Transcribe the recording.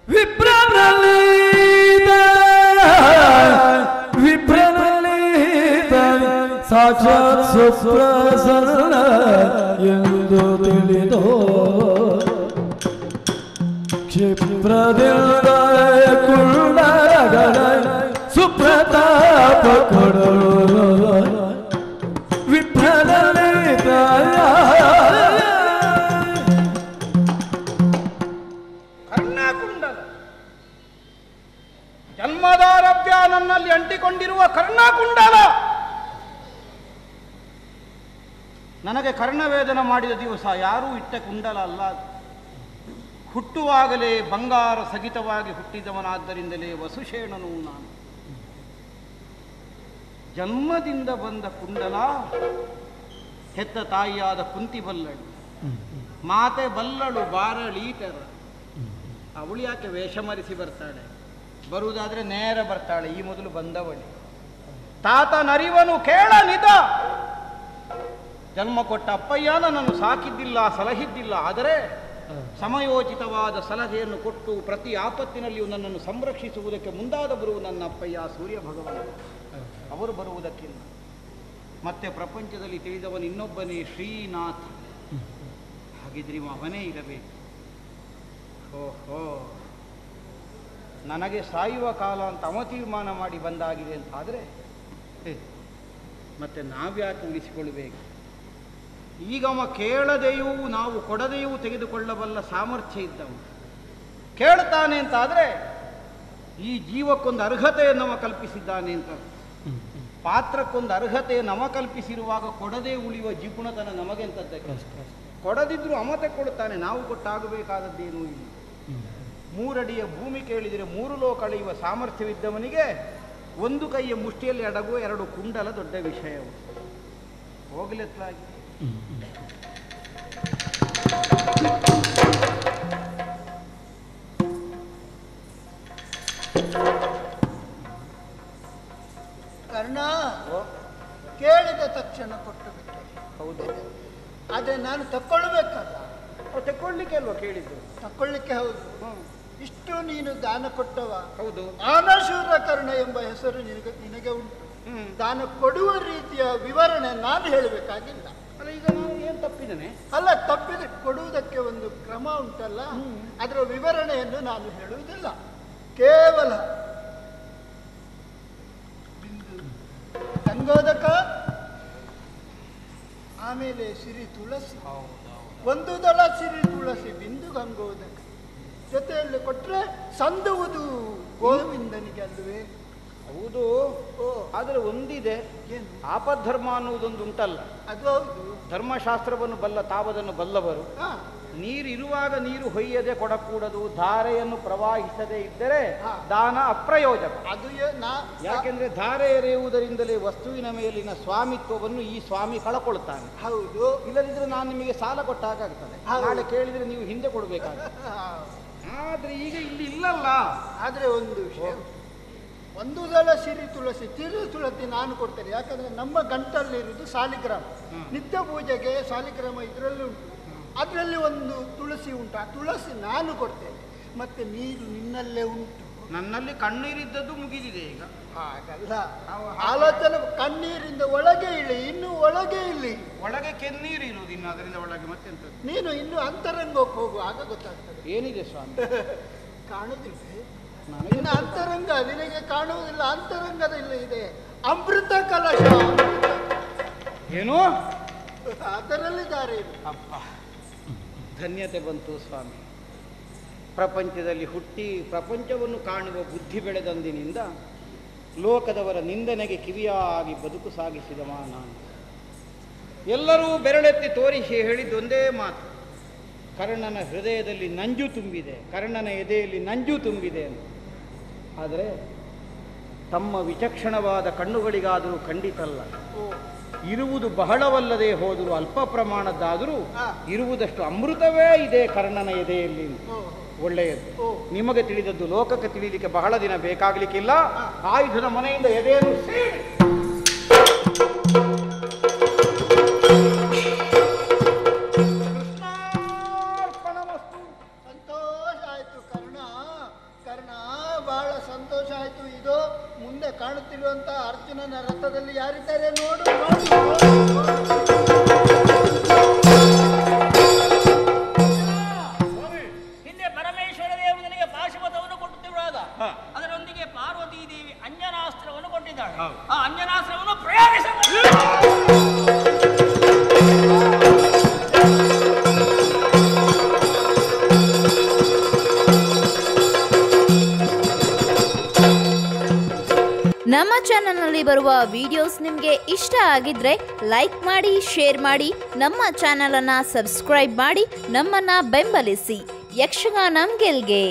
ವಿಪ್ರನಲ್ಲಿದ ವಿಪ್ರನಲ್ಲಿದ ಸಾಕ್ಷಾತ್ ಸುಪ್ರಸನ್ನ ಎಂದು ತಿಳಿದೋ ಕ್ಷಿಪ್ರದಿಂದ ಕುಳ್ಳರಗಳ ಸುಪ್ರತಾಪ ಕೊಡಲು ವಿಪ್ರನಲ್ಲಿದ ಕರ್ಣಕುಂಡಲ ಜನ್ಮದಾರಭ್ಯ ನನ್ನಲ್ಲಿ ಅಂಟಿಕೊಂಡಿರುವ ಕರ್ಣಕುಂಡಲ ನನಗೆ ಕರ್ಣವೇದನ ಮಾಡಿದ ದಿವಸ ಯಾರೂ ಇಟ್ಟ ಕುಂಡಲ ಅಲ್ಲ. ಹುಟ್ಟುವಾಗಲೇ ಬಂಗಾರ ಸಹಿತವಾಗಿ ಹುಟ್ಟಿದವನಾದ್ದರಿಂದಲೇ ವಸುಶೇಣನು ನಾನು. ಜನ್ಮದಿಂದ ಬಂದ ಕುಂಡಲ ಹೆತ್ತ ತಾಯಿಯಾದ ಕುಂತಿ ಬಲ್ಲಳು, ಮಾತೆ ಬಲ್ಲಳು ಬಾರಳೀತರ. ಅವಳು ಯಾಕೆ ವೇಷ ಮರೆಸಿ ಬರ್ತಾಳೆ? ಬರುವುದಾದ್ರೆ ನೇರ ಬರ್ತಾಳೆ, ಈ ಮೊದಲು ಬಂದವಳು. ತಾತ ನರಿವನು ಕೇಳ ನಿದ. ಜನ್ಮ ಕೊಟ್ಟ ಅಪ್ಪಯ್ಯ ನನ್ನನ್ನು ಸಾಕಿದ್ದಿಲ್ಲ, ಸಲಹಿದ್ದಿಲ್ಲ. ಆದರೆ ಸಮಯೋಚಿತವಾದ ಸಲಹೆಯನ್ನು ಕೊಟ್ಟು ಪ್ರತಿ ಆಪತ್ತಿನಲ್ಲಿಯೂ ನನ್ನನ್ನು ಸಂರಕ್ಷಿಸುವುದಕ್ಕೆ ಮುಂದಾದ ಬರುವ ನನ್ನ ಅಪ್ಪಯ್ಯ ಸೂರ್ಯ ಭಗವಾನ್. ಅವರು ಬರುವುದಕ್ಕಿಲ್ಲ. ಮತ್ತೆ ಪ್ರಪಂಚದಲ್ಲಿ ತಿಳಿದವನು ಇನ್ನೊಬ್ಬನೇ ಶ್ರೀನಾಥ. ಹಾಗಿದ್ರೆ ಅವನೇ ಇರಬೇಕು. ಓಹೋ, ನನಗೆ ಸಾಯುವ ಕಾಲ ಅಂತ ತೀರ್ಮಾನ ಮಾಡಿ ಬಂದಾಗಿದೆ ಅಂತ ಆದರೆ ಮತ್ತೆ ನಾವ್ಯಾಕೆ ಉಳಿಸಿಕೊಳ್ಳಬೇಕು? ಈಗ ಅವ ಕೇಳದೆಯೂ ನಾವು ಕೊಡದೆಯೂ ತೆಗೆದುಕೊಳ್ಳಬಲ್ಲ ಸಾಮರ್ಥ್ಯ ಇದ್ದವನು. ಕೇಳ್ತಾನೆ ಅಂತಾದರೆ ಈ ಜೀವಕ್ಕೊಂದು ಅರ್ಹತೆಯನ್ನು ಅವ ಕಲ್ಪಿಸಿದ್ದಾನೆ ಅಂತ. ಪಾತ್ರಕ್ಕೊಂದು ಅರ್ಹತೆಯನ್ನು ಅವ ಕಲ್ಪಿಸಿರುವಾಗ ಕೊಡದೆ ಉಳಿಯುವ ಜಿಪುಣತನ ನಮಗೆಂತದ್ದಕ್ಕೆ? ಕೊಡದಿದ್ರು ಅಮತೆ ಕೊಡುತ್ತಾನೆ, ನಾವು ಕೊಟ್ಟಾಗಬೇಕಾದದ್ದೇನೂ ಇಲ್ಲ. 3 ಅಡಿಯ ಭೂಮಿ ಕೇಳಿದರೆ 3 ಲೋಕ ಅಳೆಯುವ ಸಾಮರ್ಥ್ಯವಿದ್ದವನಿಗೆ ಒಂದು ಕೈಯ ಮುಷ್ಟಿಯಲ್ಲಿ ಅಡಗುವ 2 ಕುಂಡಲ ದೊಡ್ಡ ವಿಷಯವು. ಹೋಗಲೆತ್ತಾಗಿ ಕರ್ಣ ಕೇಳಿದ ತಕ್ಷಣ ಕೊಟ್ಟು ಬಿಟ್ಟೆ. ಹೌದು, ಆದರೆ ನಾನು ತಕ್ಕೊಳ್ಬೇಕಲ್ಲ. ತಕ್ಕೊಳ್ಳಿಕ್ಕೆ ಅಲ್ವಾ ಕೇಳಿದ್ದು? ತಕ್ಕೊಳ್ಳಿಕ್ಕೆ ಹೌದು. ಇಷ್ಟು ನೀನು ದಾನ ಕೊಟ್ಟವ. ಹೌದು. ಆನಶೂರ ಕರ್ಣ ಎಂಬ ಹೆಸರು ನಿನಗೆ ಉಂಟು. ದಾನ ಕೊಡುವ ರೀತಿಯ ವಿವರಣೆ ನಾನು ಹೇಳಬೇಕಾಗಿಲ್ಲ. ಅಲ್ಲ, ಈಗ ನಾನು ಏನು ತಪ್ಪಿದ್ದೇನೆ? ಅಲ್ಲ, ತಪ್ಪಿದೆ. ಕೊಡುವುದಕ್ಕೆ ಒಂದು ಕ್ರಮ ಉಂಟಲ್ಲ, ಅದರ ವಿವರಣೆಯನ್ನು ನಾನು ಹೇಳುವುದಿಲ್ಲ. ಕೇವಲ ಗಂಗೋದಕ, ಆಮೇಲೆ ಸಿರಿ ತುಳಸಿ, 1 ದಳ ಸಿರಿ ತುಳಸಿ, ಬಿಂದು ಗಂಗೋದಕ ಜೊತೆಯಲ್ಲಿ ಕೊಟ್ಟರೆ ಸಂದುವುದು ಗೋವಿಂದನಿಗೆ ಅಲ್ಲವೇ? ಹೌದು. ಆದರೆ ಒಂದಿದೆ, ಆಪದ್ಧರ್ಮ ಅನ್ನುವುದೊಂದು ಉಂಟಲ್ಲ. ಅದು ಹೌದು. ಧರ್ಮಶಾಸ್ತ್ರವನ್ನು ಬಲ್ಲ ತಾವದನ್ನು ಬಲ್ಲವರು. ನೀರು ಇರುವಾಗ ನೀರು ಹೊಯ್ಯದೆ ಕೊಡಕೂಡದು, ಧಾರೆಯನ್ನು ಪ್ರವಾಹಿಸದೇ ಇದ್ದರೆ ದಾನ ಅಪ್ರಯೋಜಕ. ಅದು ಯಾಕೆಂದ್ರೆ ಧಾರೆ ಎರೆಯುವುದರಿಂದಲೇ ವಸ್ತುವಿನ ಮೇಲಿನ ಸ್ವಾಮಿತ್ವವನ್ನು ಈ ಸ್ವಾಮಿ ಕಳಕೊಳ್ತಾನೆ. ಹೌದು. ಇಲ್ಲದಿದ್ರೆ ನಾನು ನಿಮಗೆ ಸಾಲ ಕೊಟ್ಟಾಗ್ತದೆ. ನಾಳೆ ಕೇಳಿದ್ರೆ ನೀವು ಹಿಂದೆ ಕೊಡಬೇಕಾಗ್ತದೆ. ಆದ್ರೆ ಈಗ ಇಲ್ಲಿ ಇಲ್ಲಲ್ಲ. ಆದ್ರೆ ಒಂದು ವಿಷಯ, 1 ದಳ ಸಿರಿ ತುಳಸಿ, ತುಳಸಿ ನಾನು ಕೊಡ್ತೇನೆ. ಯಾಕಂದ್ರೆ ನಮ್ಮ ಗಂಟಲ್ಲಿರುವುದು ಸಾಲಿಗ್ರಾಮ. ನಿತ್ಯ ಪೂಜೆಗೆ ಸಾಲಿಗ್ರಾಮ ಇದರಲ್ಲಿ ಉಂಟು. ಅದರಲ್ಲಿ ಒಂದು ತುಳಸಿ ಉಂಟು. ಆ ತುಳಸಿ ನಾನು ಕೊಡ್ತೇನೆ. ಮತ್ತೆ ನೀರು ನಿನ್ನಲ್ಲೇ ಉಂಟು. ನನ್ನಲ್ಲಿ ಕಣ್ಣೀರಿದ್ದದ್ದು ಮುಗಿದಿದೆ ಈಗ. ಹಾಗಲ್ಲ, ಆಲೋಚನೆ ಕಣ್ಣೀರಿಂದ ಒಳಗೆ ಇಳಿ, ಇನ್ನು ಒಳಗೆ ಇಲ್ಲಿ. ಒಳಗೆ ಕೆನ್ನೀರು ಇರುವುದು, ಇನ್ನು ಅದರಿಂದ ಒಳಗೆ ಮತ್ತೆಂತ? ನೀನು ಇನ್ನು ಅಂತರಂಗಕ್ಕೆ ಹೋಗು, ಆಗ ಗೊತ್ತಾಗ್ತದೆ. ಏನಿದೆ ಸ್ವಾಮಿ? ಕಾಣುದಿಲ್ಲ ನಿನ್ನ ಅಂತರಂಗ, ನಿನಗೆ ಕಾಣುವುದಿಲ್ಲ. ಅಂತರಂಗದಲ್ಲಿ ಇದೆ ಅಮೃತ ಕಲಶ. ಏನು? ಅದರಲ್ಲಿದ್ದಾರೆ. ಅಪ್ಪ, ಧನ್ಯತೆ ಬಂತು ಸ್ವಾಮಿ. ಪ್ರಪಂಚದಲ್ಲಿ ಹುಟ್ಟಿ ಪ್ರಪಂಚವನ್ನು ಕಾಣುವ ಬುದ್ಧಿ ಬೆಳೆದಂದಿನಿಂದ ಲೋಕದವರ ನಿಂದನೆಗೆ ಕಿವಿಯಾಗಿ ಬದುಕು ಸಾಗಿಸಿದವ ನಾನು. ಎಲ್ಲರೂ ಬೆರಳೆತ್ತಿ ತೋರಿಸಿ ಹೇಳಿದ್ದೊಂದೇ ಮಾತು, ಕರ್ಣನ ಹೃದಯದಲ್ಲಿ ನಂಜು ತುಂಬಿದೆ, ಕರ್ಣನ ಎದೆಯಲ್ಲಿ ನಂಜು ತುಂಬಿದೆ ಅಂತ. ಆದರೆ ತಮ್ಮ ವಿಚಕ್ಷಣವಾದ ಕಣ್ಣುಗಳಿಗಾದರೂ ಖಂಡಿತಲ್ಲ. ಇರುವುದು ಬಹಳವಲ್ಲದೆ ಹೋದರೂ ಅಲ್ಪ ಪ್ರಮಾಣದ್ದಾದರೂ ಇರುವುದಷ್ಟು ಅಮೃತವೇ ಇದೆ ಕರ್ಣನ ಎದೆಯಲ್ಲಿ. ಒಳ್ಳೆಯದು. ನಿಮಗೆ ತಿಳಿದದ್ದು ಲೋಕಕ್ಕೆ ತಿಳಿಲಿಕ್ಕೆ ಬಹಳ ದಿನ ಬೇಕಾಗಲಿಕ್ಕಿಲ್ಲ. ಆಯುಧದ ಮನೆಯಿಂದ ಎದೆಯನ್ನು ಸೇರಿ ಸಂತೋಷ ಆಯ್ತು ಕರ್ಣ. ಸಂತೋಷ ಆಯ್ತು. ಇದು ಮುಂದೆ ಕಾಣುತ್ತಿರುವಂತ ಅರ್ಜುನನ ರಥದಲ್ಲಿ ಯಾರಿದ್ದಾರೆ ನೋಡು ನೋಡು. ಹಿಂದೆ ಪರಮೇಶ್ವರ ದೇವರು ನನಗೆ ಪಾಶುಪತವನ್ನು ಕೊಟ್ಟುತ್ತಿರುವಾಗ ಅದರೊಂದಿಗೆ ಪಾರ್ವತೀ ದೇವಿ ಅಂಜನಾಸ್ತ್ರವನ್ನು ಕೊಟ್ಟಿದ್ದಾಳೆ. ಆ ಅಂಜನಾಸ್ತ್ರವನ್ನು ನಮ್ಮ ಚಾನಲ್ನಲ್ಲಿ ಬರುವ ವಿಡಿಯೋಸ್ ನಿಮಗೆ ಇಷ್ಟ ಆಗಿದ್ರೆ ಲೈಕ್ ಮಾಡಿ, ಶೇರ್ ಮಾಡಿ, ನಮ್ಮ ಚಾನಲನ್ನು ಸಬ್ಸ್ಕ್ರೈಬ್ ಮಾಡಿ, ನಮ್ಮನ್ನು ಬೆಂಬಲಿಸಿ. ಯಕ್ಷಗಾನ ಗೆಲ್ಗೆ.